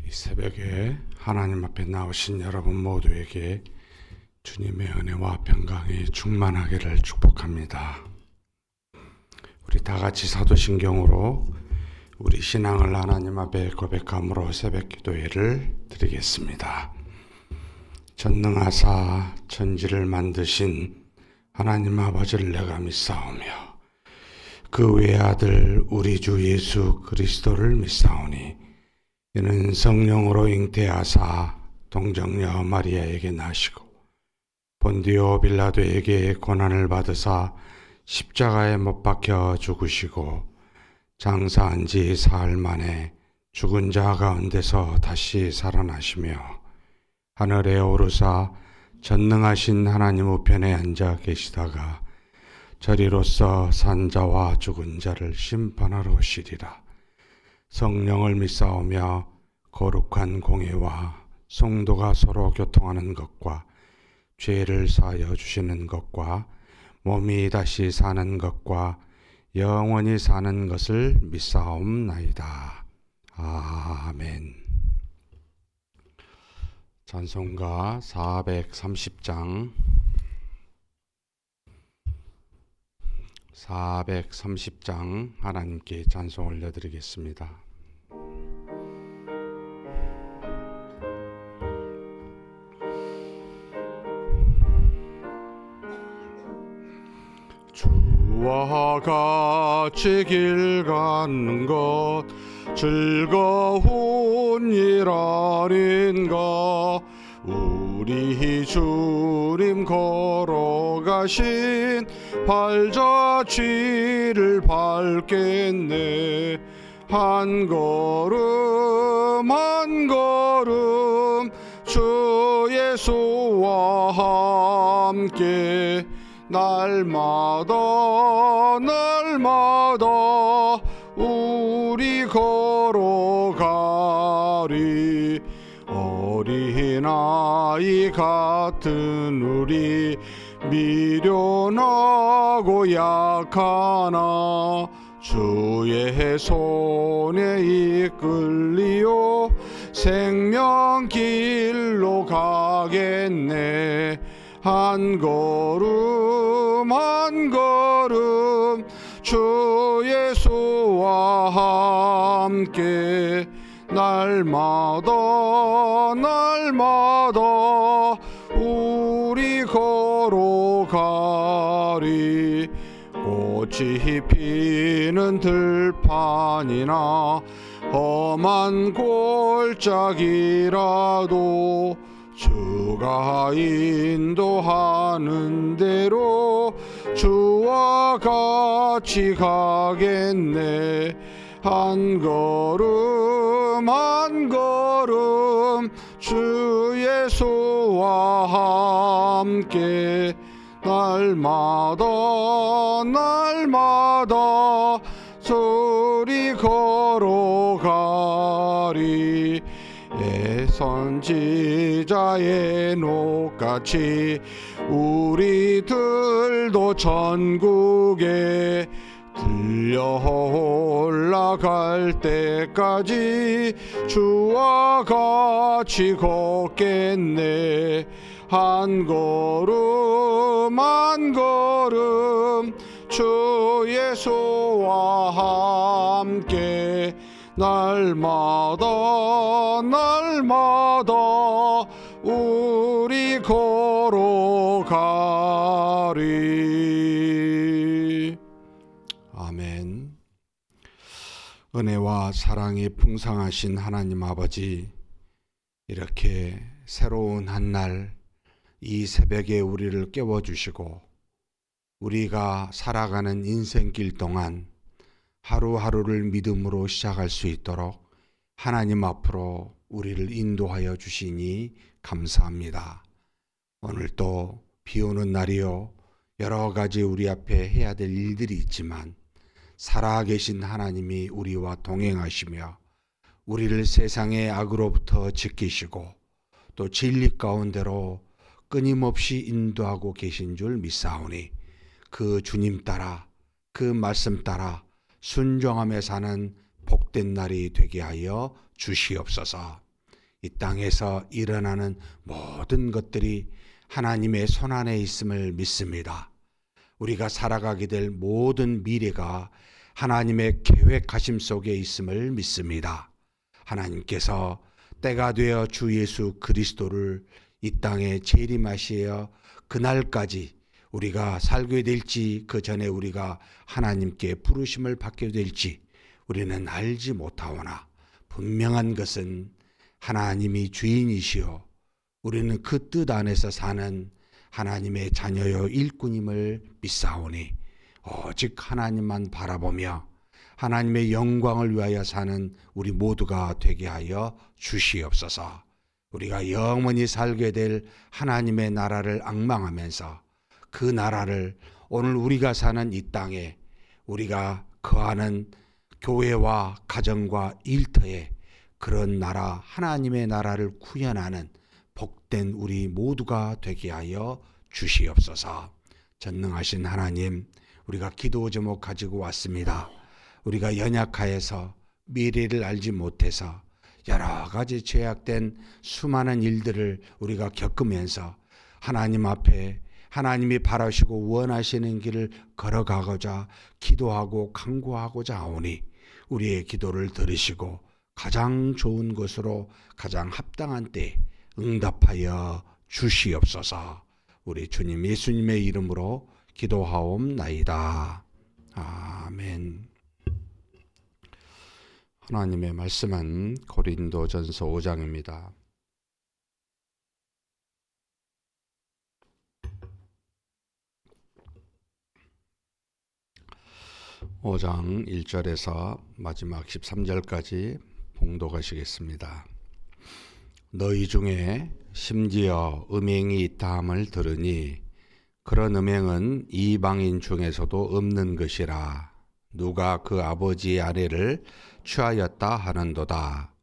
이 새벽에 하나님 앞에 나오신 여러분 모두에게 주님의 은혜와 평강이 충만하기를 축복합니다. 우리 다 같이 사도신경으로 우리 신앙을 하나님 앞에 고백함으로 새벽 기도회를 드리겠습니다. 전능하사 천지를 만드신 하나님 아버지를 내가 믿사오며 그 외아들 우리 주 예수 그리스도를 믿사오니 이는 성령으로 잉태하사 동정녀 마리아에게 나시고 본디오 빌라도에게 고난을 받으사 십자가에 못 박혀 죽으시고 장사한 지 사흘 만에 죽은 자 가운데서 다시 살아나시며 하늘에 오르사 전능하신 하나님 우편에 앉아 계시다가 저리로서 산 자와 죽은 자를 심판하러 오시리라. 성령을 믿사오며 거룩한 공회와 성도가 서로 교통하는 것과 죄를 사하여 주시는 것과 몸이 다시 사는 것과 영원히 사는 것을 믿사옵나이다. 아멘. 찬송가 430장 430장 하나님께 찬송 올려드리겠습니다. 주와 같이 길 가는 것 즐거운 일 아닌가. 우리 주님 걸어가신 발자취를 밟겠네. 한 걸음 한 걸음 주 예수와 함께 날마다 우리 걸어가리. 어린아이 같은 우리 미련하고 약하나 주의 손에 이끌리어 생명길로 가겠네. 한 걸음 한 걸음 주 예수와 함께 날마다 우리 걸어가리. 꽃이 피는 들판이나 험한 골짜기라도 주가 인도하는 대로 주와 같이 가겠네. 한 걸음 한 걸음 주 예수와 함께 날마다 우리 걸어가리. 선지자 에녹같이 우리들도 천국에 들려 올라갈 때까지 주와 같이 걷겠네. 한 걸음 한 걸음 주 예수와 함께 날마다 우리 걸어가리. 아멘. 은혜와 사랑이 풍성하신 하나님 아버지, 이렇게 새로운 한 날 이 새벽에 우리를 깨워주시고 우리가 살아가는 인생길 동안 하루하루를 믿음으로 시작할 수 있도록 하나님 앞으로 우리를 인도하여 주시니 감사합니다. 오늘도 비 오는 날이요, 여러 가지 우리 앞에 해야 될 일들이 있지만 살아계신 하나님이 우리와 동행하시며 우리를 세상의 악으로부터 지키시고 또 진리 가운데로 끊임없이 인도하고 계신 줄 믿사오니 그 주님 따라 그 말씀 따라 순종하며 사는 복된 날이 되게 하여 주시옵소서. 이 땅에서 일어나는 모든 것들이 하나님의 손안에 있음을 믿습니다. 우리가 살아가게 될 모든 미래가 하나님의 계획하심 속에 있음을 믿습니다. 하나님께서 때가 되어 주 예수 그리스도를 이 땅에 재림하시어 그날까지 우리가 살게 될지 그 전에 우리가 하나님께 부르심을 받게 될지 우리는 알지 못하오나 분명한 것은 하나님이 주인이시오 우리는 그 뜻 안에서 사는 하나님의 자녀요 일꾼임을 믿사오니 오직 하나님만 바라보며 하나님의 영광을 위하여 사는 우리 모두가 되게 하여 주시옵소서. 우리가 영원히 살게 될 하나님의 나라를 앙망하면서 그 나라를 오늘 우리가 사는 이 땅에 우리가 거하는 교회와 가정과 일터에 그런 나라 하나님의 나라를 구현하는 복된 우리 모두가 되게 하여 주시옵소서. 전능하신 하나님, 우리가 기도 제목 가지고 왔습니다. 우리가 연약하여서 미래를 알지 못해서 여러 가지 죄악된 수많은 일들을 우리가 겪으면서 하나님 앞에 하나님이 바라시고 원하시는 길을 걸어가고자 기도하고 간구하고자 하오니 우리의 기도를 들으시고 가장 좋은 것으로 가장 합당한 때에 응답하여 주시옵소서. 우리 주님 예수님의 이름으로 기도하옵나이다. 아멘. 하나님의 말씀은 고린도전서 5장입니다. (5장) 1절에서 마지막 13절까지 봉독하시겠습니다. 너희 중에 심지어 음행이 있다 함을 들으니 그런 음행은 이방인 중에서도 없는 것이라. 누가 그 아버지의 아내를 취하였다 하는도다.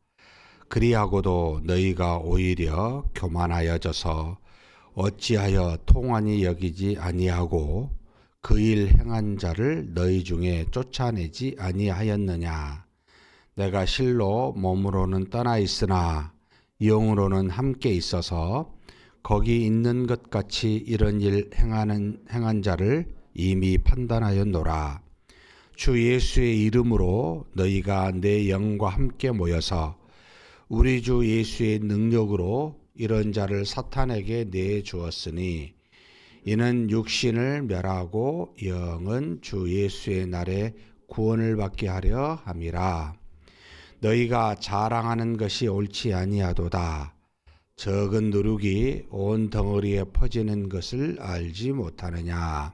그리하고도 너희가 오히려 교만하여져서 어찌하여 통한이 여기지 아니하고 그 일 행한 자를 너희 중에 쫓아내지 아니하였느냐. 내가 실로 몸으로는 떠나 있으나 영으로는 함께 있어서 거기 있는 것 같이 이런 일 행한 자를 이미 판단하였노라. 주 예수의 이름으로 너희가 내 영과 함께 모여서 우리 주 예수의 능력으로 이런 자를 사탄에게 내주었으니 이는 육신을 멸하고 영은 주 예수의 날에 구원을 받게 하려 함이라. 너희가 자랑하는 것이 옳지 아니하도다. 적은 누룩이 온 덩어리에 퍼지는 것을 알지 못하느냐.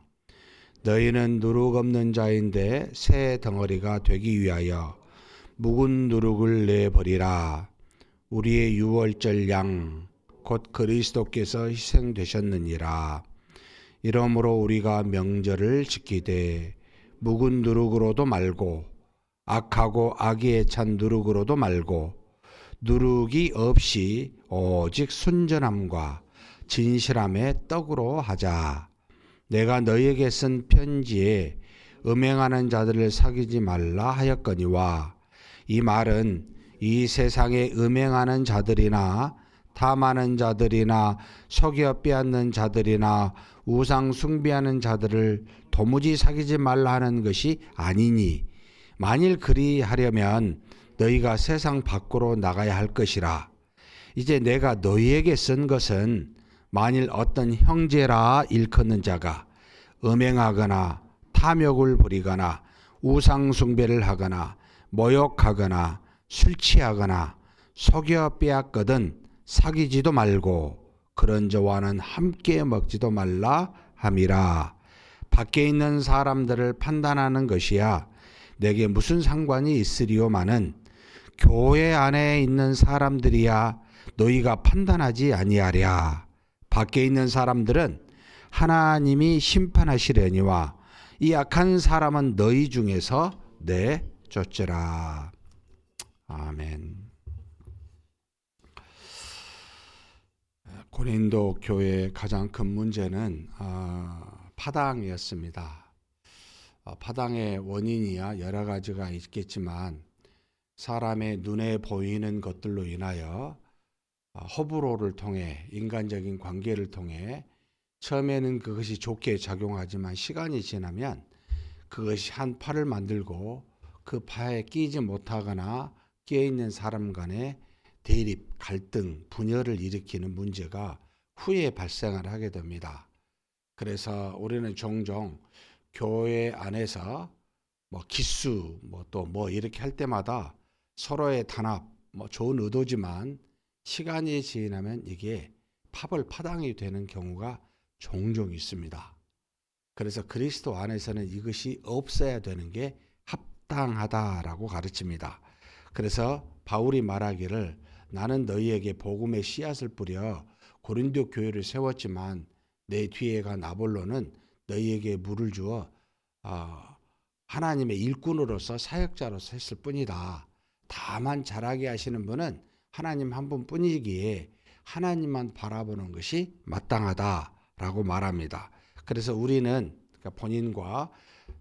너희는 누룩 없는 자인데 새 덩어리가 되기 위하여 묵은 누룩을 내버리라. 우리의 유월절 양 곧 그리스도께서 희생되셨느니라. 이러므로 우리가 명절을 지키되 묵은 누룩으로도 말고 악하고 악의에 찬 누룩으로도 말고 누룩이 없이 오직 순전함과 진실함의 떡으로 하자. 내가 너희에게 쓴 편지에 음행하는 자들을 사귀지 말라 하였거니와 이 말은 이 세상에 음행하는 자들이나 탐하는 자들이나 속여 빼앗는 자들이나 우상 숭배하는 자들을 도무지 사귀지 말라 하는 것이 아니니 만일 그리하려면 너희가 세상 밖으로 나가야 할 것이라. 이제 내가 너희에게 쓴 것은 만일 어떤 형제라 일컫는 자가 음행하거나 탐욕을 부리거나 우상 숭배를 하거나 모욕하거나 술 취하거나 속여 빼앗거든 사귀지도 말고 그런 자와는 함께 먹지도 말라 함이라. 밖에 있는 사람들을 판단하는 것이야 내게 무슨 상관이 있으리요마는 교회 안에 있는 사람들이야 너희가 판단하지 아니하랴. 밖에 있는 사람들은 하나님이 심판하시려니와 이 악한 사람은 너희 중에서 내쫓으라. 아멘. 고린도 교회의 가장 큰 문제는 파당이었습니다. 파당의 원인이야 여러 가지가 있겠지만 사람의 눈에 보이는 것들로 인하여 호불호를 통해 인간적인 관계를 통해 처음에는 그것이 좋게 작용하지만 시간이 지나면 그것이 한 파를 만들고 그 파에 끼지 못하거나 끼어 있는 사람 간의 대립, 갈등, 분열을 일으키는 문제가 후에 발생을 하게 됩니다. 그래서 우리는 종종 교회 안에서 기수 또 이렇게 할 때마다 서로의 단합 좋은 의도지만 시간이 지나면 이게 파벌파당이 되는 경우가 종종 있습니다. 그래서 그리스도 안에서는 이것이 없어야 되는 게 합당하다라고 가르칩니다. 그래서 바울이 말하기를 나는 너희에게 복음의 씨앗을 뿌려 고린도 교회를 세웠지만 내 뒤에 간 아볼로는 너희에게 물을 주어 하나님의 일꾼으로서 사역자로서 했을 뿐이다. 다만 잘하게 하시는 분은 하나님 한 분뿐이기에 하나님만 바라보는 것이 마땅하다라고 말합니다. 그래서 우리는 본인과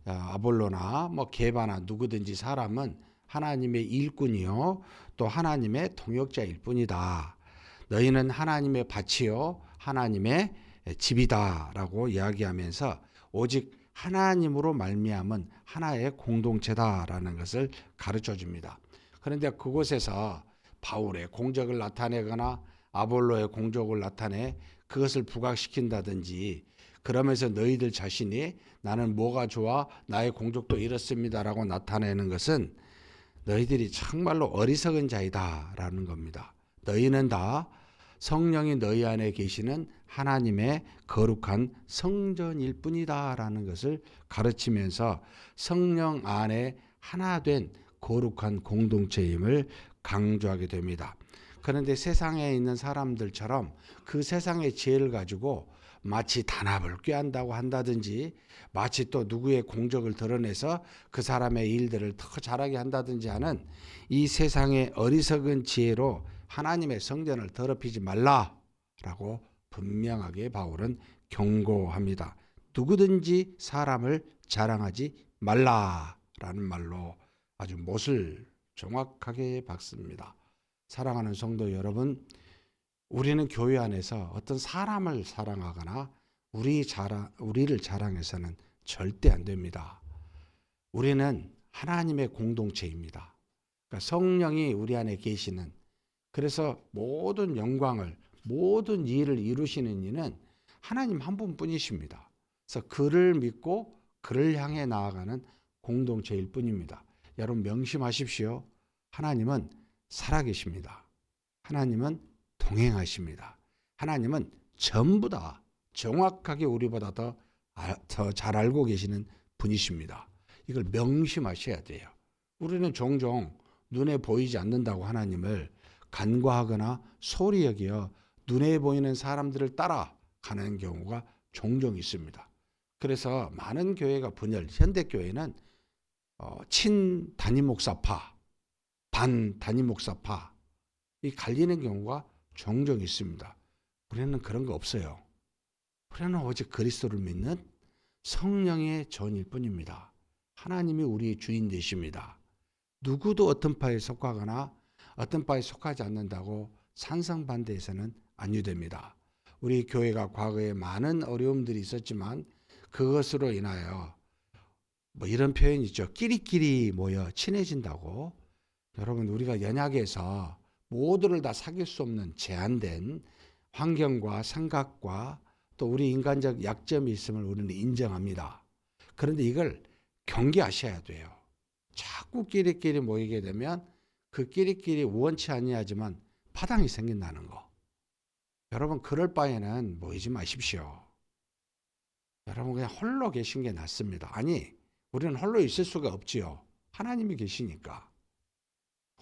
아볼로나 게바나 누구든지 사람은 하나님의 일꾼이요 또 하나님의 동역자일 뿐이다. 너희는 하나님의 밭이요 하나님의 집이다라고 이야기하면서 오직 하나님으로 말미암은 하나의 공동체다라는 것을 가르쳐 줍니다. 그런데 그곳에서 바울의 공적을 나타내거나 아볼로의 공적을 나타내 그것을 부각시킨다든지 그러면서 너희들 자신이 나는 뭐가 좋아 나의 공적도 이렇습니다라고 나타내는 것은 너희들이 정말로 어리석은 자이다라는 겁니다. 너희는 다 성령이 너희 안에 계시는 하나님의 거룩한 성전일 뿐이다라는 것을 가르치면서 성령 안에 하나 된 거룩한 공동체임을 강조하게 됩니다. 그런데 세상에 있는 사람들처럼 그 세상의 지혜를 가지고 마치 단합을 꾀한다고 한다든지 마치 또 누구의 공적을 드러내서 그 사람의 일들을 더 잘하게 한다든지 하는 이 세상의 어리석은 지혜로 하나님의 성전을 더럽히지 말라라고 분명하게 바울은 경고합니다. 누구든지 사람을 자랑하지 말라라는 말로 아주 못을 정확하게 박습니다. 사랑하는 성도 여러분, 우리는 교회 안에서 어떤 사람을 사랑하거나 우리를 자랑해서는 절대 안 됩니다. 우리는 하나님의 공동체입니다. 그러니까 성령이 우리 안에 계시는, 그래서 모든 영광을 모든 일을 이루시는 이는 하나님 한 분뿐이십니다. 그래서 그를 믿고 그를 향해 나아가는 공동체일 뿐입니다. 여러분 명심하십시오. 하나님은 살아계십니다. 하나님은 동행하십니다. 하나님은 전부 다 정확하게 우리보다 더 잘 알고 계시는 분이십니다. 이걸 명심하셔야 돼요. 우리는 종종 눈에 보이지 않는다고 하나님을 간과하거나 소리 여겨 눈에 보이는 사람들을 따라가는 경우가 종종 있습니다. 그래서 많은 교회가 분열, 현대교회는 친 단임 목사파, 반 단임 목사파 이 갈리는 경우가 종종 있습니다. 우리는 그런 거 없어요. 우리는 오직 그리스도를 믿는 성령의 전일 뿐입니다. 하나님이 우리의 주인 되십니다. 누구도 어떤 파에 속하거나 어떤 바에 속하지 않는다고 산성반대해서는 아니됩니다. 우리 교회가 과거에 많은 어려움들이 있었지만 그것으로 인하여 이런 표현이 있죠. 끼리끼리 모여 친해진다고. 여러분 우리가 연약해서 모두를 다 사귈 수 없는 제한된 환경과 생각과 또 우리 인간적 약점이 있음을 우리는 인정합니다. 그런데 이걸 경계하셔야 돼요. 자꾸 끼리끼리 모이게 되면 그 끼리끼리 원치 아니하지만 파당이 생긴다는 거. 여러분 그럴 바에는 모이지 마십시오. 여러분 그냥 홀로 계신 게 낫습니다. 아니 우리는 홀로 있을 수가 없지요. 하나님이 계시니까.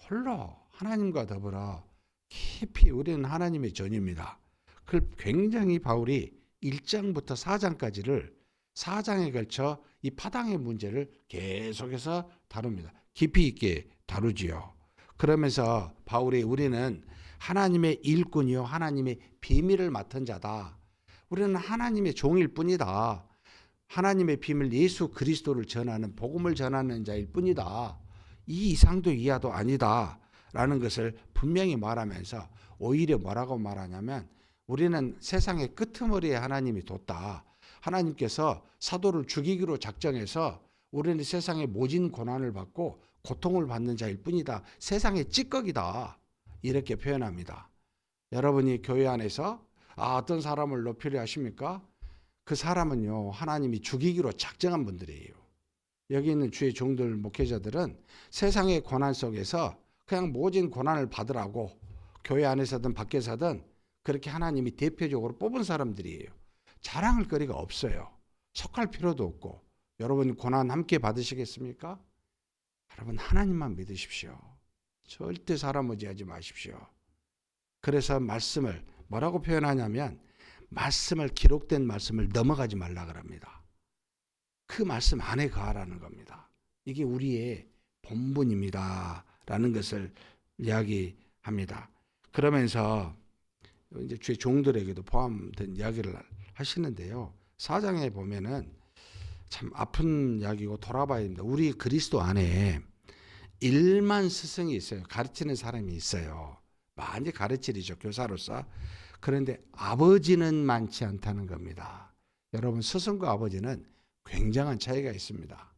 홀로 하나님과 더불어 깊이 우리는 하나님의 전입니다. 그걸 굉장히 바울이 1장부터 4장까지를 4장에 걸쳐 이 파당의 문제를 계속해서 다룹니다. 깊이 있게 다루지요. 그러면서 바울이 우리는 하나님의 일꾼이요 하나님의 비밀을 맡은 자다. 우리는 하나님의 종일 뿐이다. 하나님의 비밀 예수 그리스도를 전하는 복음을 전하는 자일 뿐이다. 이 이상도 이하도 아니다. 라는 것을 분명히 말하면서 오히려 뭐라고 말하냐면 우리는 세상의 끄트머리에 하나님이 뒀다. 하나님께서 사도를 죽이기로 작정해서 우리는 세상에 모진 고난을 받고 고통을 받는 자일 뿐이다. 세상의 찌꺼기다. 이렇게 표현합니다. 여러분이 교회 안에서 어떤 사람을 높이려 하십니까? 그 사람은요, 하나님이 죽이기로 작정한 분들이에요. 여기 있는 주의 종들, 목회자들은 세상의 고난 속에서 그냥 모진 고난을 받으라고 교회 안에서든 밖에서든 그렇게 하나님이 대표적으로 뽑은 사람들이에요. 자랑할 거리가 없어요. 속할 필요도 없고. 여러분 고난 함께 받으시겠습니까? 여러분 하나님만 믿으십시오. 절대 사람 의지하지 마십시오. 그래서 말씀을 뭐라고 표현하냐면 말씀을 기록된 말씀을 넘어가지 말라 그럽니다. 그 말씀 안에 거하라는 겁니다. 이게 우리의 본분입니다. 라는 것을 이야기합니다. 그러면서 이제 주의 종들에게도 포함된 이야기를 하시는데요. 4장에 보면은 참 아픈 이야기고 돌아봐야 됩니다. 우리 그리스도 안에 1만 스승이 있어요. 가르치는 사람이 있어요. 많이 가르치리죠. 교사로서. 그런데 아버지는 많지 않다는 겁니다. 여러분 스승과 아버지는 굉장한 차이가 있습니다.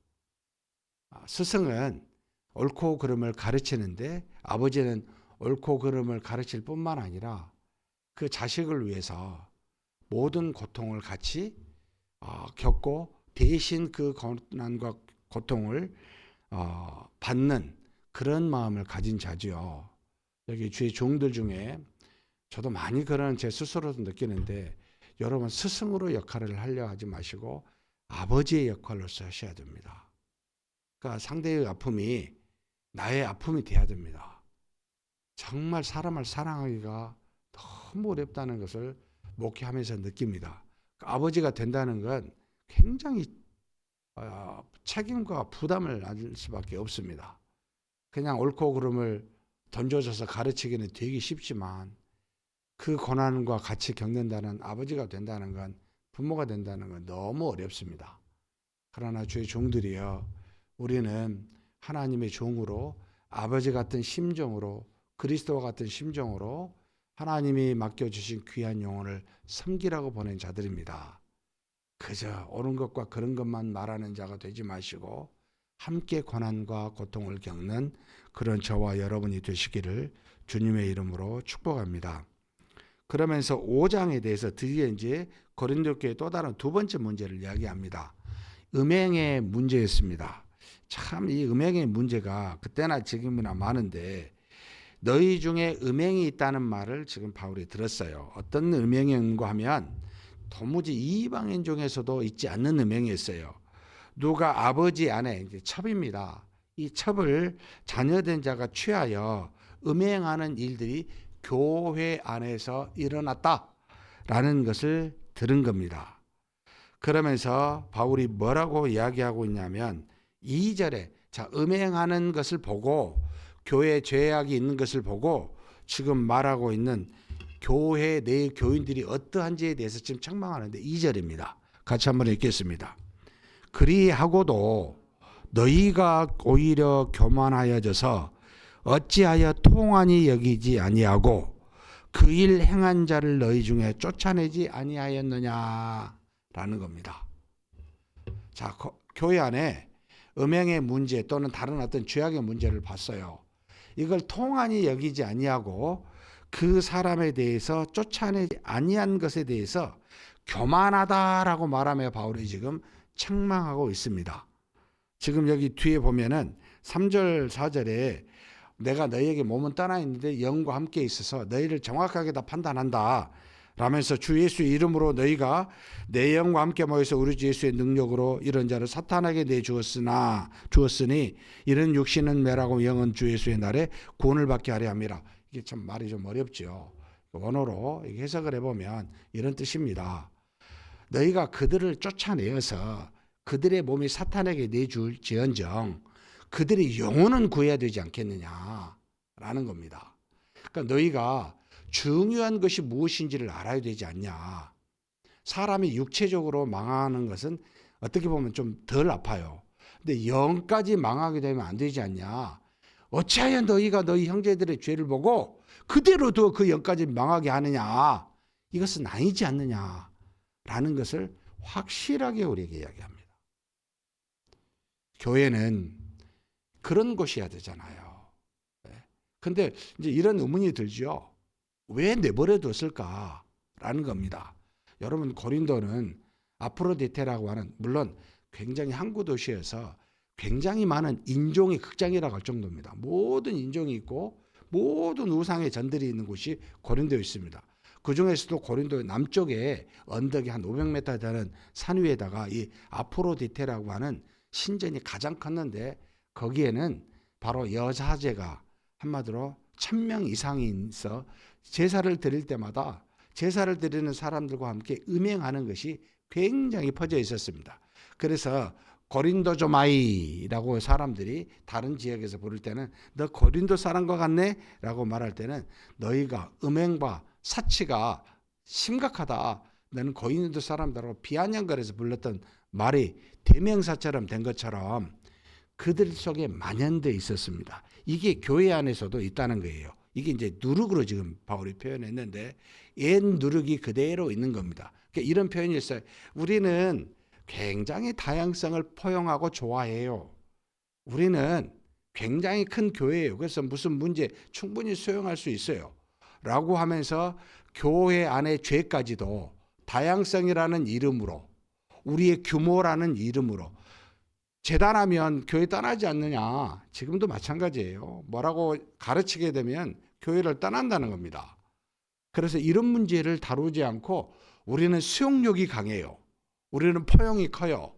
스승은 옳고 그름을 가르치는데 아버지는 옳고 그름을 가르칠 뿐만 아니라 그 자식을 위해서 모든 고통을 같이 겪고 대신 그 고난과 고통을 받는 그런 마음을 가진 자지요. 여기 주의 종들 중에 저도 많이 그런 제 스스로도 느끼는데 여러분 스승으로 역할을 하려 하지 마시고 아버지의 역할로서 하셔야 됩니다. 그러니까 상대의 아픔이 나의 아픔이 돼야 됩니다. 정말 사람을 사랑하기가 너무 어렵다는 것을 목회하면서 느낍니다. 아버지가 된다는 건 굉장히 책임과 부담을 안을 수밖에 없습니다. 그냥 옳고 그름을 던져줘서 가르치기는 되게 쉽지만 그 고난과 같이 겪는다는 아버지가 된다는 건 부모가 된다는 건 너무 어렵습니다. 그러나 주의 종들이여 우리는 하나님의 종으로 아버지 같은 심정으로 그리스도와 같은 심정으로 하나님이 맡겨주신 귀한 영혼을 섬기라고 보낸 자들입니다. 그저 옳은 것과 그런 것만 말하는 자가 되지 마시고 함께 고난과 고통을 겪는 그런 저와 여러분이 되시기를 주님의 이름으로 축복합니다. 그러면서 5장에 대해서 드디어 이제 고린도 교회 또 다른 두 번째 문제를 이야기합니다. 음행의 문제였습니다. 참 이 음행의 문제가 그때나 지금이나 많은데 너희 중에 음행이 있다는 말을 지금 바울이 들었어요. 어떤 음행인가 하면 도무지 이방인 중에서도 있지 않는 음행이 있어요. 누가 아버지 안에 이제 첩입니다. 이 첩을 자녀된 자가 취하여 음행하는 일들이 교회 안에서 일어났다라는 것을 들은 겁니다. 그러면서 바울이 뭐라고 이야기하고 있냐면 2절에 자 음행하는 것을 보고 교회에 죄악이 있는 것을 보고 지금 말하고 있는 교회 내 교인들이 어떠한지에 대해서 지금 책망하는데 2절입니다. 같이 한번 읽겠습니다. 그리하고도 너희가 오히려 교만하여져서 어찌하여 통한이 여기지 아니하고 그 일 행한 자를 너희 중에 쫓아내지 아니하였느냐라는 겁니다. 자, 교회 안에 음행의 문제 또는 다른 어떤 죄악의 문제를 봤어요. 이걸 통한이 여기지 아니하고 그 사람에 대해서 쫓아내지 아니한 것에 대해서 교만하다라고 말하며 바울이 지금 책망하고 있습니다. 지금 여기 뒤에 보면은 3절 4절에 내가 너희에게 몸은 떠나 있는데 영과 함께 있어서 너희를 정확하게 다 판단한다 라면서 주 예수의 이름으로 너희가 내 영과 함께 모여서 우리 주 예수의 능력으로 이런 자를 사탄에게 내주었으니 이런 육신은 매라고 영은 주 예수의 날에 구원을 받게 하려 함이라. 이게 참 말이 좀 어렵죠. 원어로 해석을 해보면 이런 뜻입니다. 너희가 그들을 쫓아내어서 그들의 몸이 사탄에게 내줄지언정 그들의 영혼은 구해야 되지 않겠느냐라는 겁니다. 그러니까 너희가 중요한 것이 무엇인지를 알아야 되지 않냐. 사람이 육체적으로 망하는 것은 어떻게 보면 좀 덜 아파요. 근데 영까지 망하게 되면 안 되지 않냐. 어찌하여 너희가 너희 형제들의 죄를 보고 그대로 두어 그 영까지 망하게 하느냐. 이것은 아니지 않느냐라는 것을 확실하게 우리에게 이야기합니다. 교회는 그런 곳이어야 되잖아요. 근데 이제 이런 의문이 들죠. 왜 내버려 뒀을까라는 겁니다. 여러분, 고린도는 아프로디테라고 하는, 물론 굉장히 항구 도시여서 굉장히 많은 인종의 극장이라고 할 정도입니다. 모든 인종이 있고 모든 우상의 전들이 있는 곳이 고린도에 있습니다. 그 중에서도 고린도 남쪽에 언덕이 한 500m 되는 산 위에다가 이 아프로디테라고 하는 신전이 가장 컸는데, 거기에는 바로 여자제가 한마디로 1000명 이상이 있어 제사를 드릴 때마다 제사를 드리는 사람들과 함께 음행하는 것이 굉장히 퍼져 있었습니다. 그래서 고린도조마이라고 사람들이 다른 지역에서 부를 때는 너 고린도 사람과 같네? 라고 말할 때는 너희가 음행과 사치가 심각하다. 너는 고린도 사람들하고 비아냥거려서 불렀던 말이 대명사처럼 된 것처럼 그들 속에 만연되어 있었습니다. 이게 교회 안에서도 있다는 거예요. 이게 이제 누룩으로 지금 바울이 표현했는데 옛 누룩이 그대로 있는 겁니다. 그러니까 이런 표현이 있어요. 우리는 굉장히 다양성을 포용하고 좋아해요. 우리는 굉장히 큰 교회예요. 그래서 무슨 문제 충분히 수용할 수 있어요. 라고 하면서 교회 안의 죄까지도 다양성이라는 이름으로, 우리의 규모라는 이름으로 재단하면 교회 떠나지 않느냐. 지금도 마찬가지예요. 뭐라고 가르치게 되면 교회를 떠난다는 겁니다. 그래서 이런 문제를 다루지 않고 우리는 수용력이 강해요. 우리는 포용이 커요.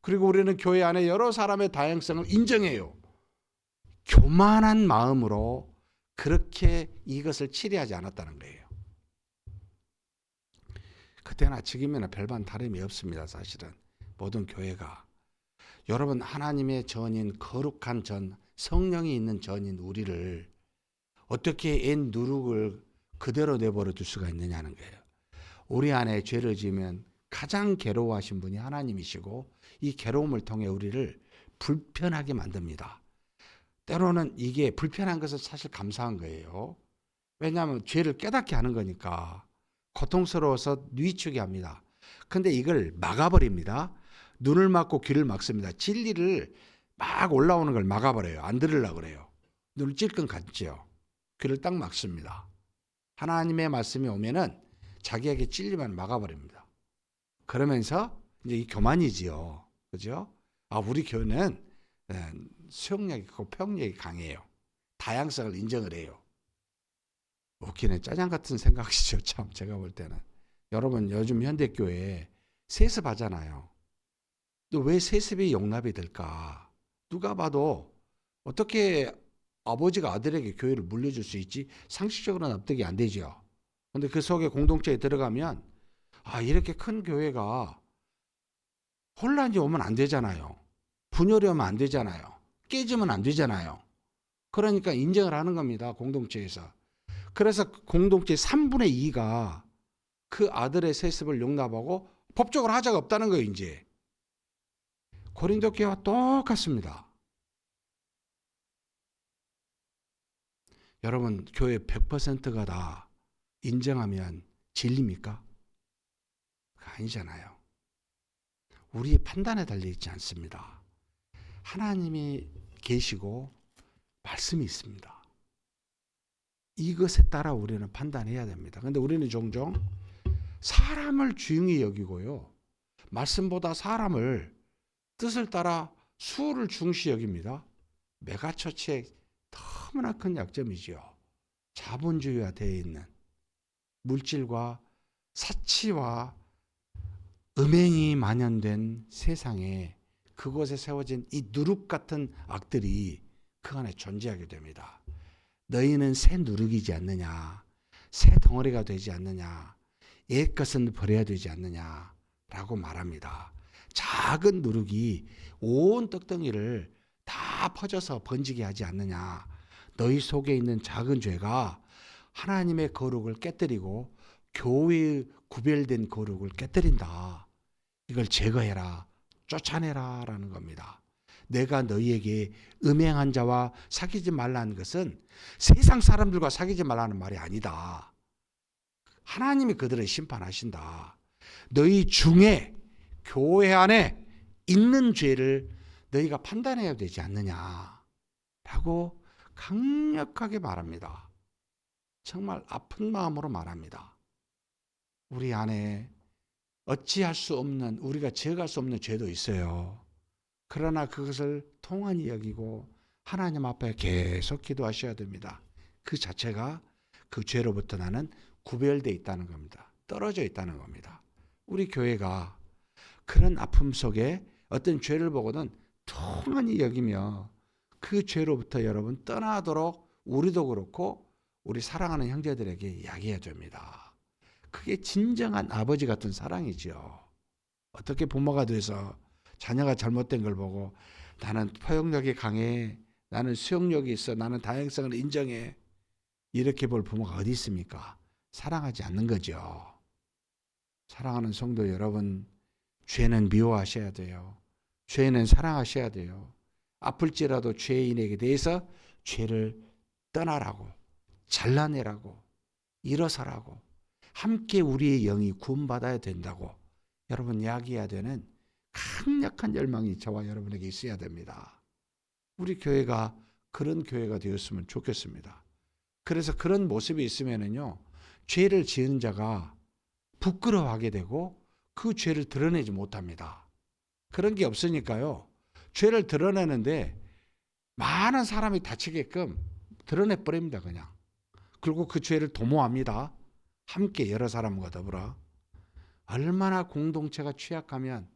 그리고 우리는 교회 안에 여러 사람의 다양성을 인정해요. 교만한 마음으로 그렇게 이것을 치리하지 않았다는 거예요. 그때나 지금이나 별반 다름이 없습니다. 사실은 모든 교회가. 여러분, 하나님의 전인, 거룩한 전, 성령이 있는 전인 우리를 어떻게 옛 누룩을 그대로 내버려 둘 수가 있느냐는 거예요. 우리 안에 죄를 지으면 가장 괴로워하신 분이 하나님이시고 이 괴로움을 통해 우리를 불편하게 만듭니다. 때로는 이게 불편한 것은 사실 감사한 거예요. 왜냐하면 죄를 깨닫게 하는 거니까 고통스러워서 뉘추게 합니다. 근데 이걸 막아버립니다. 눈을 막고 귀를 막습니다. 진리를 막 올라오는 걸 막아버려요. 안 들으려고 그래요. 눈을 찔끔 감지요. 귀를 딱 막습니다. 하나님의 말씀이 오면은 자기에게 찔리면 막아버립니다. 그러면서 이제 이 교만이지요. 그죠? 아, 우리 교회는 수용력이 크고 포용력이 강해요. 다양성을 인정을 해요. 웃기네. 짜장 같은 생각이죠. 참, 제가 볼 때는. 여러분, 요즘 현대교회에 세습하잖아요. 또 왜 세습이 용납이 될까? 누가 봐도 어떻게 아버지가 아들에게 교회를 물려줄 수 있지? 상식적으로 납득이 안 되죠. 근데 그 속에 공동체에 들어가면 아, 이렇게 큰 교회가 혼란이 오면 안 되잖아요. 분열이 오면 안 되잖아요. 깨지면 안 되잖아요. 그러니까 인정을 하는 겁니다. 공동체에서. 그래서 공동체 3분의 2가 그 아들의 세습을 용납하고 법적으로 하자가 없다는 거예요. 이제 고린도 교회와 똑같습니다. 여러분, 교회 100%가 다 인정하면 진리입니까? 아니잖아요. 우리의 판단에 달려있지 않습니다. 하나님이 계시고 말씀이 있습니다. 이것에 따라 우리는 판단해야 됩니다. 그런데 우리는 종종 사람을 중히 여기고요. 말씀보다 사람을 뜻을 따라 수를 중시 여깁니다. 메가처치의 너무나 큰 약점이지요. 자본주의화되어 있는 물질과 사치와 음행이 만연된 세상에 그곳에 세워진 이 누룩 같은 악들이 그 안에 존재하게 됩니다. 너희는 새 누룩이지 않느냐, 새 덩어리가 되지 않느냐, 옛 것은 버려야 되지 않느냐라고 말합니다. 작은 누룩이 온 떡덩이를 다 퍼져서 번지게 하지 않느냐. 너희 속에 있는 작은 죄가 하나님의 거룩을 깨뜨리고 교회의 구별된 거룩을 깨뜨린다. 이걸 제거해라, 쫓아내라 라는 겁니다. 내가 너희에게 음행한 자와 사귀지 말라는 것은 세상 사람들과 사귀지 말라는 말이 아니다. 하나님이 그들을 심판하신다. 너희 중에 교회 안에 있는 죄를 너희가 판단해야 되지 않느냐라고 강력하게 말합니다. 정말 아픈 마음으로 말합니다. 우리 안에 어찌할 수 없는, 우리가 제어할 수 없는 죄도 있어요. 그러나 그것을 통한히 여기고 하나님 앞에 계속 기도하셔야 됩니다. 그 자체가 그 죄로부터 나는 구별되어 있다는 겁니다. 떨어져 있다는 겁니다. 우리 교회가 그런 아픔 속에 어떤 죄를 보고는 통한히 여기며 그 죄로부터 여러분 떠나도록 우리도 그렇고 우리 사랑하는 형제들에게 이야기해 줍니다. 그게 진정한 아버지 같은 사랑이지요. 어떻게 부모가 돼서 자녀가 잘못된 걸 보고 나는 포용력이 강해, 나는 수용력이 있어, 나는 다양성을 인정해, 이렇게 볼 부모가 어디 있습니까? 사랑하지 않는 거죠. 사랑하는 성도 여러분, 죄는 미워하셔야 돼요. 죄는 사랑하셔야 돼요. 아플지라도 죄인에게 대해서 죄를 떠나라고, 잘라내라고, 일어서라고, 함께 우리의 영이 구원받아야 된다고 여러분 이야기해야 되는 강력한 열망이 저와 여러분에게 있어야 됩니다. 우리 교회가 그런 교회가 되었으면 좋겠습니다. 그래서 그런 모습이 있으면은요, 죄를 지은 자가 부끄러워하게 되고 그 죄를 드러내지 못합니다. 그런 게 없으니까요, 죄를 드러내는데 많은 사람이 다치게끔 드러내버립니다. 그냥. 그리고 그 죄를 도모합니다. 함께 여러 사람과 더불어. 얼마나 공동체가 취약하면,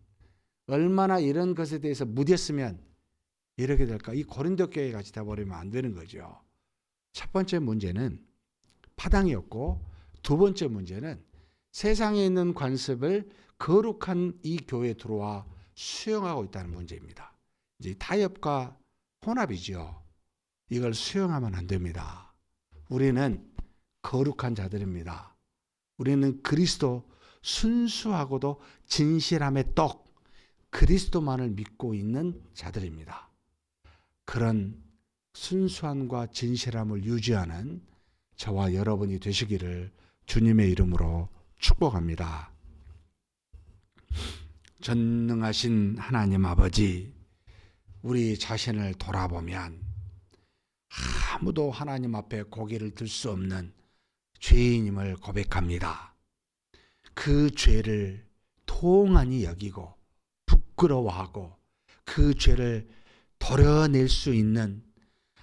얼마나 이런 것에 대해서 무뎠으면 이렇게 될까? 이 고린도 교회 같이 돼버리면 안 되는 거죠. 첫 번째 문제는 파당이었고, 두 번째 문제는 세상에 있는 관습을 거룩한 이 교회에 들어와 수용하고 있다는 문제입니다. 이제 타협과 혼합이죠. 이걸 수용하면 안 됩니다. 우리는 거룩한 자들입니다. 우리는 그리스도 순수하고도 진실함의 떡, 그리스도만을 믿고 있는 자들입니다. 그런 순수함과 진실함을 유지하는 저와 여러분이 되시기를 주님의 이름으로 축복합니다. 전능하신 하나님 아버지, 우리 자신을 돌아보면 아무도 하나님 앞에 고개를 들 수 없는 죄인임을 고백합니다. 그 죄를 통한히 여기고 부끄러워하고 그 죄를 도려낼 수 있는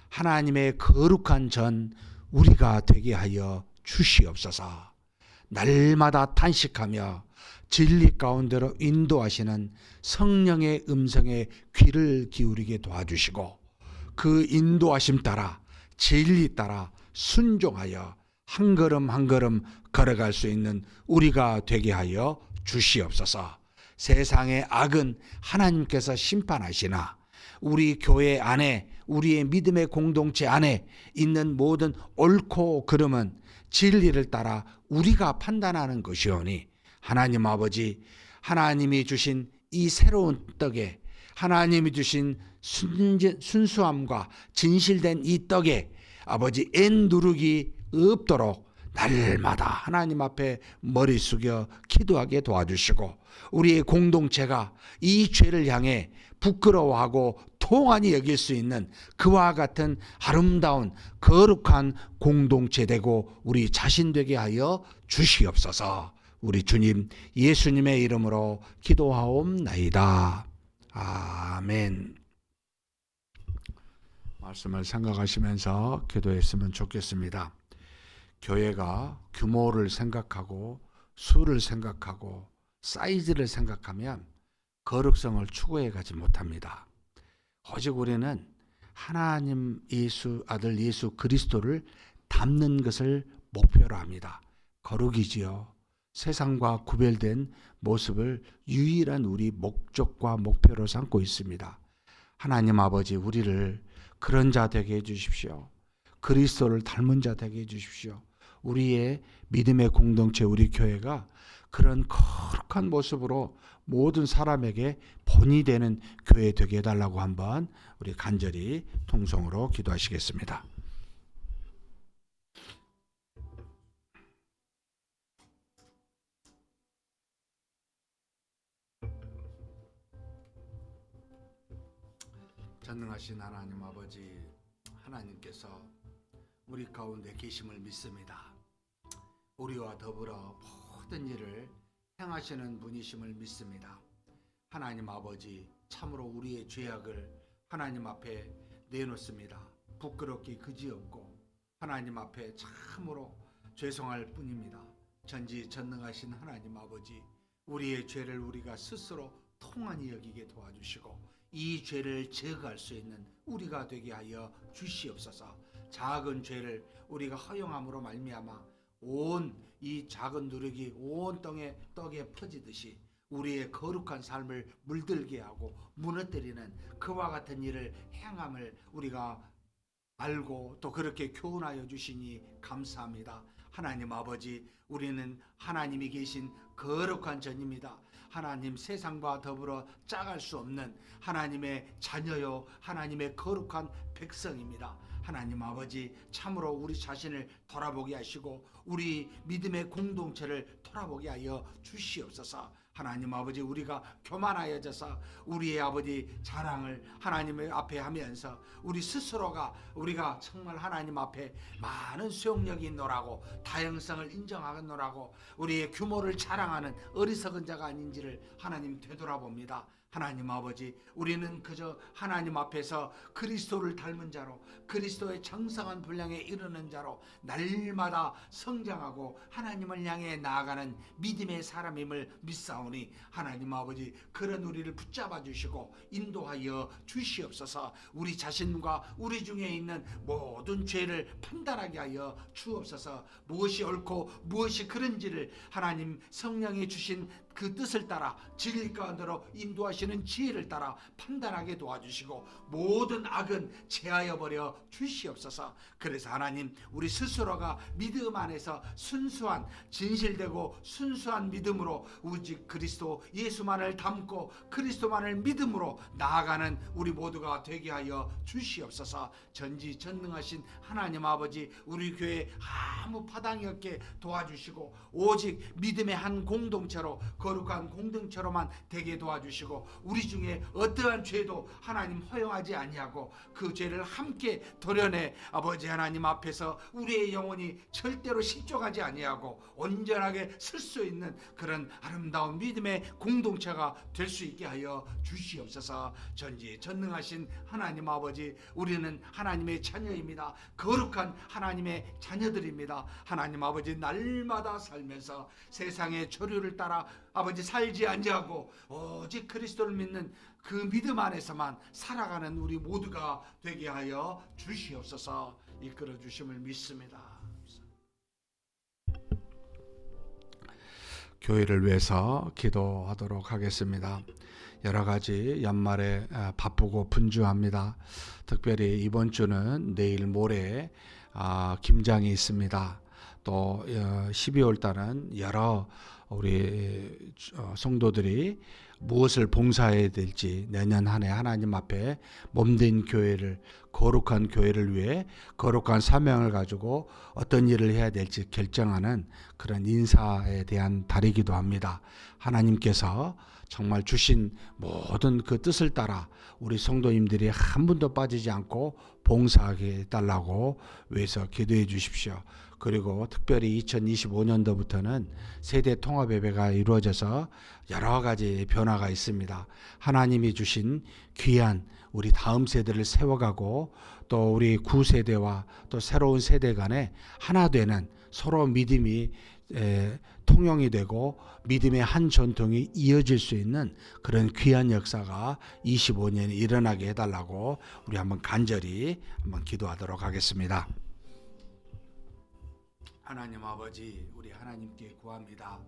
하나님의 거룩한 전 우리가 되게 하여 주시옵소서. 날마다 탄식하며 진리 가운데로 인도하시는 성령의 음성에 귀를 기울이게 도와주시고 그 인도하심 따라 진리 따라 순종하여 한 걸음 한 걸음 걸어갈 수 있는 우리가 되게 하여 주시옵소서. 세상의 악은 하나님께서 심판하시나 우리 교회 안에, 우리의 믿음의 공동체 안에 있는 모든 옳고 그름은 진리를 따라 우리가 판단하는 것이오니 하나님 아버지, 하나님이 주신 이 새로운 떡에, 하나님이 주신 순수함과 진실된 이 떡에 아버지 엔 누르기 없도록 날마다 하나님 앞에 머리 숙여 기도하게 도와주시고 우리의 공동체가 이 죄를 향해 부끄러워하고 통한히 여길 수 있는 그와 같은 아름다운 거룩한 공동체 되고 우리 자신 되게 하여 주시옵소서. 우리 주님 예수님의 이름으로 기도하옵나이다. 아멘. 말씀을 생각하시면서 기도했으면 좋겠습니다. 교회가 규모를 생각하고 수를 생각하고 사이즈를 생각하면 거룩성을 추구해 가지 못합니다. 오직 우리는 하나님 예수 아들 예수 그리스도를 닮는 것을 목표로 합니다. 거룩이지요. 세상과 구별된 모습을 유일한 우리 목적과 목표로 삼고 있습니다. 하나님 아버지, 우리를 그런 자 되게 해주십시오. 그리스도를 닮은 자 되게 해주십시오. 우리의 믿음의 공동체, 우리 교회가 그런 거룩한 모습으로 모든 사람에게 본이 되는 교회 되게 해달라고 한번 우리 간절히 통성으로 기도하시겠습니다. 전능하신 하나님 아버지, 하나님께서 우리 가운데 계심을 믿습니다. 우리와 더불어 모든 일을 행하시는 분이심을 믿습니다. 하나님 아버지, 참으로 우리의 죄악을 하나님 앞에 내놓습니다. 부끄럽게 그지없고 하나님 앞에 참으로 죄송할 뿐입니다. 전지전능하신 하나님 아버지, 우리의 죄를 우리가 스스로 통한히 여기게 도와주시고 이 죄를 제거할 수 있는 우리가 되게 하여 주시옵소서. 작은 죄를 우리가 허용함으로 말미암아 온 이 작은 누룩이 온 떡에 퍼지듯이 우리의 거룩한 삶을 물들게 하고 무너뜨리는 그와 같은 일을 행함을 우리가 알고 또 그렇게 교훈하여 주시니 감사합니다. 하나님 아버지, 우리는 하나님이 계신 거룩한 전입니다. 하나님, 세상과 더불어 짝할 수 없는 하나님의 자녀요 하나님의 거룩한 백성입니다. 하나님 아버지, 참으로 우리 자신을 돌아보게 하시고 우리 믿음의 공동체를 돌아보게 하여 주시옵소서. 하나님 아버지, 우리가 교만하여져서 우리의 아버지 자랑을 하나님의 앞에 하면서 우리 스스로가 우리가 정말 하나님 앞에 많은 수용력이 있노라고 다양성을 인정하노라고 우리의 규모를 자랑하는 어리석은 자가 아닌지를 하나님 되돌아봅니다. 하나님 아버지, 우리는 그저 하나님 앞에서 그리스도를 닮은 자로 그리스도의 정상한 분량에 이르는 자로 날마다 성장하고 하나님을 향해 나아가는 믿음의 사람임을 믿사오니 하나님 아버지, 그런 우리를 붙잡아 주시고 인도하여 주시옵소서. 우리 자신과 우리 중에 있는 모든 죄를 판단하게 하여 주옵소서. 무엇이 옳고 무엇이 그른지를 하나님 성령이 주신 그 뜻을 따라 진리 가운데로 인도하시는 지혜를 따라 판단하게 도와주시고 모든 악은 제하여 버려 주시옵소서. 그래서 하나님, 우리 스스로가 믿음 안에서 순수한 진실되고 순수한 믿음으로 오직 그리스도 예수만을 담고 그리스도만을 믿음으로 나아가는 우리 모두가 되게 하여 주시옵소서. 전지전능하신 하나님 아버지, 우리 교회 아무 파당이 없게 도와주시고 오직 믿음의 한 공동체로 거룩한 공동체로만 되게 도와주시고 우리 중에 어떠한 죄도 하나님 허용하지 아니하고 그 죄를 함께 도려내 아버지 하나님 앞에서 우리의 영혼이 절대로 실족하지 아니하고 온전하게 설 수 있는 그런 아름다운 믿음의 공동체가 될 수 있게 하여 주시옵소서. 전지전능하신 하나님 아버지, 우리는 하나님의 자녀입니다. 거룩한 하나님의 자녀들입니다. 하나님 아버지, 날마다 살면서 세상의 조류를 따라 아버지 살지 아니하고 오직 그리스도를 믿는 그 믿음 안에서만 살아가는 우리 모두가 되게 하여 주시옵소서. 이끌어 주심을 믿습니다. 교회를 위해서 기도하도록 하겠습니다. 여러 가지 연말에 바쁘고 분주합니다. 특별히 이번 주는 내일 모레 김장이 있습니다. 또 12월 달은 여러 우리 성도들이 무엇을 봉사해야 될지 내년 한 해 하나님 앞에 몸된 교회를, 거룩한 교회를 위해 거룩한 사명을 가지고 어떤 일을 해야 될지 결정하는 그런 인사에 대한 달이기도 합니다. 하나님께서 정말 주신 모든 그 뜻을 따라 우리 성도님들이 한 분도 빠지지 않고 봉사하게 해달라고 위해서 기도해 주십시오. 그리고 특별히 2025년도부터는 세대 통합 예배가 이루어져서 여러 가지 변화가 있습니다. 하나님이 주신 귀한 우리 다음 세대를 세워가고 또 우리 구세대와 또 새로운 세대 간에 하나 되는 서로 믿음이 통용이 되고 믿음의 한 전통이 이어질 수 있는 그런 귀한 역사가 25년에 일어나게 해달라고 우리 한번 간절히 한번 기도하도록 하겠습니다. 하나님 아버지, 우리 하나님께 구합니다.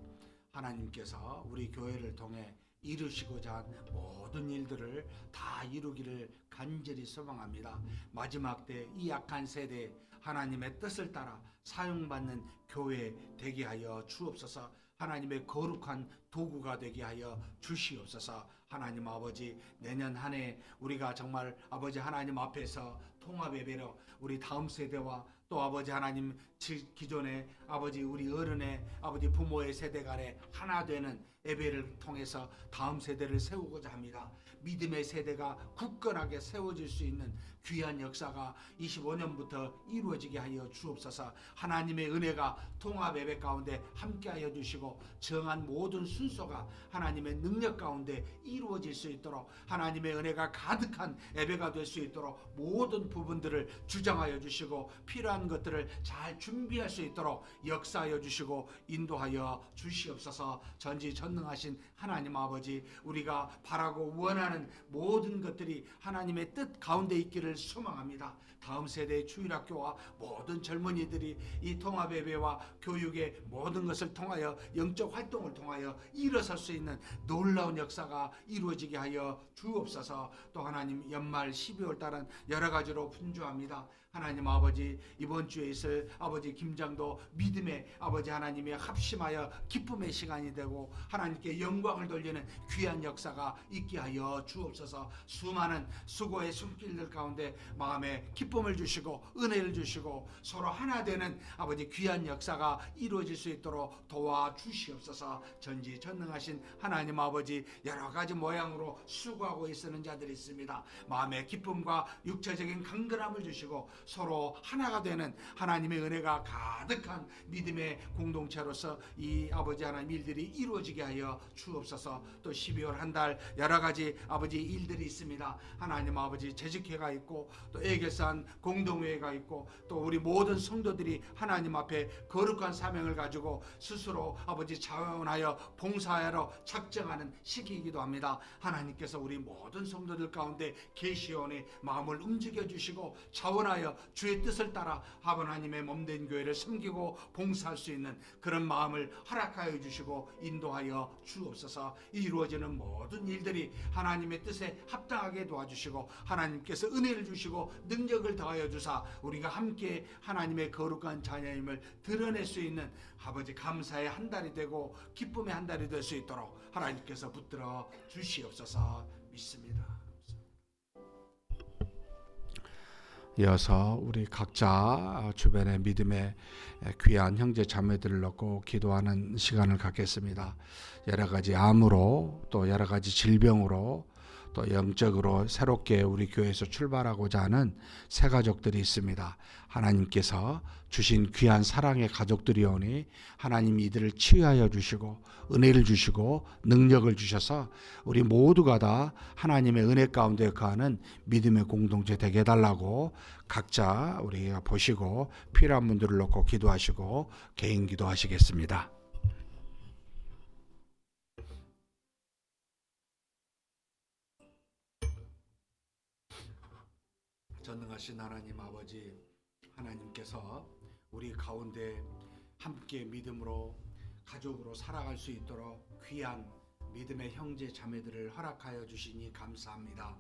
하나님께서 우리 교회를 통해 이루시고자 한 모든 일들을 다 이루기를 간절히 소망합니다. 마지막 때 이 약한 세대 하나님의 뜻을 따라 사용받는 교회 되게 하여 주옵소서. 하나님의 거룩한 도구가 되게 하여 주시옵소서. 하나님 아버지, 내년 한 해 우리가 정말 아버지 하나님 앞에서 통합 예배로 우리 다음 세대와 또 아버지 하나님 기존의 아버지 우리 어른의 아버지 부모의 세대 간에 하나 되는 예배를 통해서 다음 세대를 세우고자 합니다. 믿음의 세대가 굳건하게 세워질 수 있는 귀한 역사가 25년부터 이루어지게 하여 주옵소서. 하나님의 은혜가 통합 예배 가운데 함께하여 주시고 정한 모든 순서가 하나님의 능력 가운데 이루어질 수 있도록 하나님의 은혜가 가득한 예배가 될 수 있도록 모든 부분들을 주장하여 주시고 필요한 것들을 잘 준비할 수 있도록 역사하여 주시고 인도하여 주시옵소서. 전지전능하신 하나님 아버지, 우리가 바라고 원하는 모든 것들이 하나님의 뜻 가운데 있기를 소망합니다. 다음 세대의 주일학교와 모든 젊은이들이 이 통합예배와 교육의 모든 것을 통하여 영적 활동을 통하여 일어설 수 있는 놀라운 역사가 이루어지게 하여 주옵소서. 또 하나님, 연말 12월 달은 여러 가지로 분주합니다. 하나님 아버지, 이번 주에 있을 아버지 김장도 믿음의 아버지 하나님의 합심하여 기쁨의 시간이 되고 하나님께 영광을 돌리는 귀한 역사가 있게 하여 주옵소서. 수많은 수고의 손길들 가운데 마음에 기쁨을 주시고 은혜를 주시고 서로 하나 되는 아버지 귀한 역사가 이루어질 수 있도록 도와주시옵소서. 전지전능하신 하나님 아버지, 여러 가지 모양으로 수고하고 있는 자들이 있습니다. 마음의 기쁨과 육체적인 강건함을 주시고 서로 하나가 되는 하나님의 은혜가 가득한 믿음의 공동체로서 이 아버지 하나님 일들이 이루어지게 하여 주옵소서. 또 12월 한 달 여러 가지 아버지 일들이 있습니다. 하나님 아버지, 재직회가 있고 또 애결산 공동회가 있고 또 우리 모든 성도들이 하나님 앞에 거룩한 사명을 가지고 스스로 아버지 자원하여 봉사하러 작정하는 시기이기도 합니다. 하나님께서 우리 모든 성도들 가운데 계시오니 마음을 움직여 주시고 자원하여 주의 뜻을 따라 하나님의 몸된 교회를 섬기고 봉사할 수 있는 그런 마음을 허락하여 주시고 인도하여 주옵소서. 이루어지는 모든 일들이 하나님의 뜻에 합당하게 도와주시고 하나님께서 은혜를 주시고 능력을 더하여 주사 우리가 함께 하나님의 거룩한 자녀임을 드러낼 수 있는 아버지 감사의 한 달이 되고 기쁨의 한 달이 될 수 있도록 하나님께서 붙들어 주시옵소서. 믿습니다. 이어서 우리 각자 주변의 믿음의 귀한 형제 자매들을 놓고 기도하는 시간을 갖겠습니다. 여러 가지 암으로 또 여러 가지 질병으로 또 영적으로 새롭게 우리 교회에서 출발하고자 하는 새 가족들이 있습니다. 하나님께서 주신 귀한 사랑의 가족들이오니 하나님 이들을 치유하여 주시고 은혜를 주시고 능력을 주셔서 우리 모두가 다 하나님의 은혜 가운데 거하는 믿음의 공동체 되게 해달라고 각자 우리가 보시고 필요한 분들을 놓고 기도하시고 개인 기도하시겠습니다. 전능하신 하나님 아버지, 하나님께서 우리 가운데 함께 믿음으로 가족으로 살아갈 수 있도록 귀한 믿음의 형제 자매들을 허락하여 주시니 감사합니다.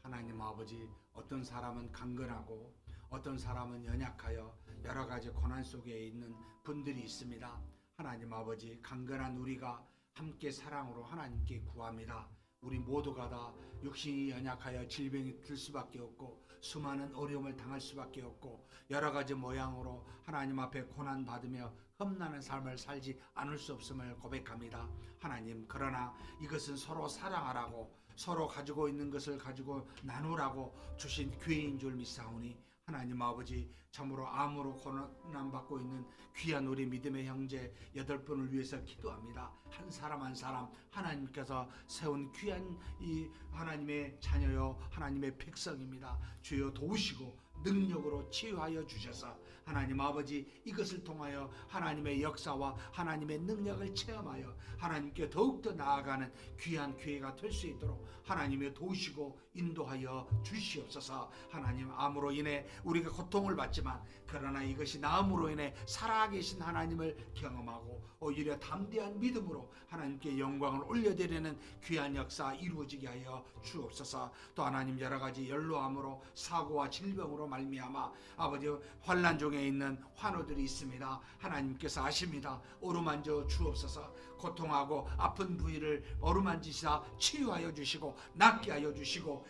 하나님 아버지, 어떤 사람은 강건하고 어떤 사람은 연약하여 여러 가지 고난 속에 있는 분들이 있습니다. 하나님 아버지, 강건한 우리가 함께 사랑으로 하나님께 구합니다. 우리 모두가 다 육신이 연약하여 질병이 들 수밖에 없고 수많은 어려움을 당할 수밖에 없고 여러 가지 모양으로 하나님 앞에 고난받으며 험난한 삶을 살지 않을 수 없음을 고백합니다. 하나님, 그러나 이것은 서로 사랑하라고 서로 가지고 있는 것을 가지고 나누라고 주신 기회인 줄 믿사오니 하나님 아버지, 참으로 암으로 고난받고 있는 귀한 우리 믿음의 형제 8분을 위해서 기도합니다. 한 사람 한 사람 하나님께서 세운 귀한 이 하나님의 자녀요 하나님의 백성입니다. 주여 도우시고 능력으로 치유하여 주셔서 하나님 아버지, 이것을 통하여 하나님의 역사와 하나님의 능력을 체험하여 하나님께 더욱더 나아가는 귀한 기회가 될 수 있도록 하나님의 도우시고 인도하여 주시옵소서. 하나님, 암으로 인해 우리가 고통을 받지만 그러나 이것이 나음으로 인해 살아계신 하나님을 경험하고 오히려 담대한 믿음으로 하나님께 영광을 올려드리는 귀한 역사 이루어지게 하여 주옵소서. 또 하나님, 여러 가지 연로암으로 사고와 질병으로 말미암아 아버지 환난 중에 고통에 있는 환우들이 있습니다. 하나님께서 아십니다. 어루만져 주옵소서. 고통하고 아픈 부위를 어루만지사 치유하여 주시고 낫게 하여 주시고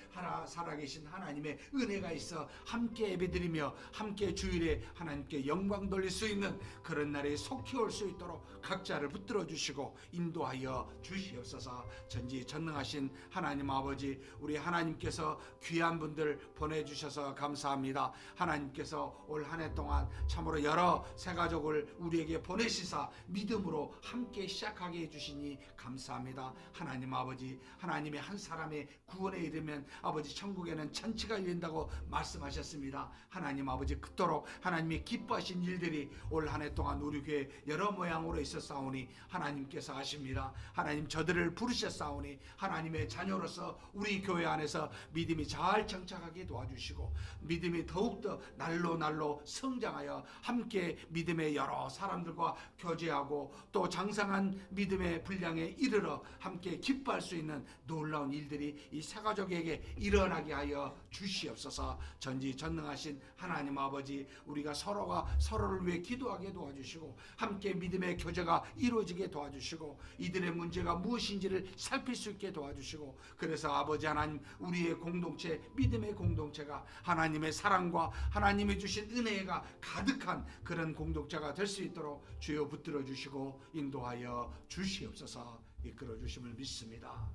살아계신 하나님의 은혜가 있어 함께 예배드리며 함께 주일에 하나님께 영광 돌릴 수 있는 그런 날에 속히 올 수 있도록 각자를 붙들어 주시고 인도하여 주시옵소서. 전지전능하신 하나님 아버지, 우리 하나님께서 귀한 분들 보내주셔서 감사합니다. 하나님께서 올 한 해 동안 참으로 여러 새가족을 우리에게 보내시사 믿음으로 함께 시작하게 해주시니 감사합니다. 하나님 아버지, 하나님의 한 사람의 구원에 이르면 아버지 천국에는 천지가 열린다고 말씀하셨습니다. 하나님 아버지, 그토록 하나님이 기뻐하신 일들이 올 한 해 동안 우리 교회 여러 모양으로 있었사오니 하나님께서 아십니다. 하나님 저들을 부르셨사오니 하나님의 자녀로서 우리 교회 안에서 믿음이 잘 정착하게 도와주시고 믿음이 더욱더 날로 성장하여 함께 믿음의 여러 사람들과 교제하고 또 장성한 믿음의 분량에 이르러 함께 기뻐할 수 있는 놀라운 일들이 이 새가족에게 일어나게 하여 주시옵소서. 전지전능하신 하나님 아버지, 우리가 서로가 서로를 위해 기도하게 도와주시고 함께 믿음의 교제가 이루어지게 도와주시고 이들의 문제가 무엇인지를 살필 수 있게 도와주시고, 그래서 아버지 하나님, 우리의 공동체, 믿음의 공동체가 하나님의 사랑과 하나님이 주신 은혜가 가득한 그런 공동체가 될 수 있도록 주여 붙들어 주시고 인도하여 주시옵소서. 이끌어 주심을 믿습니다.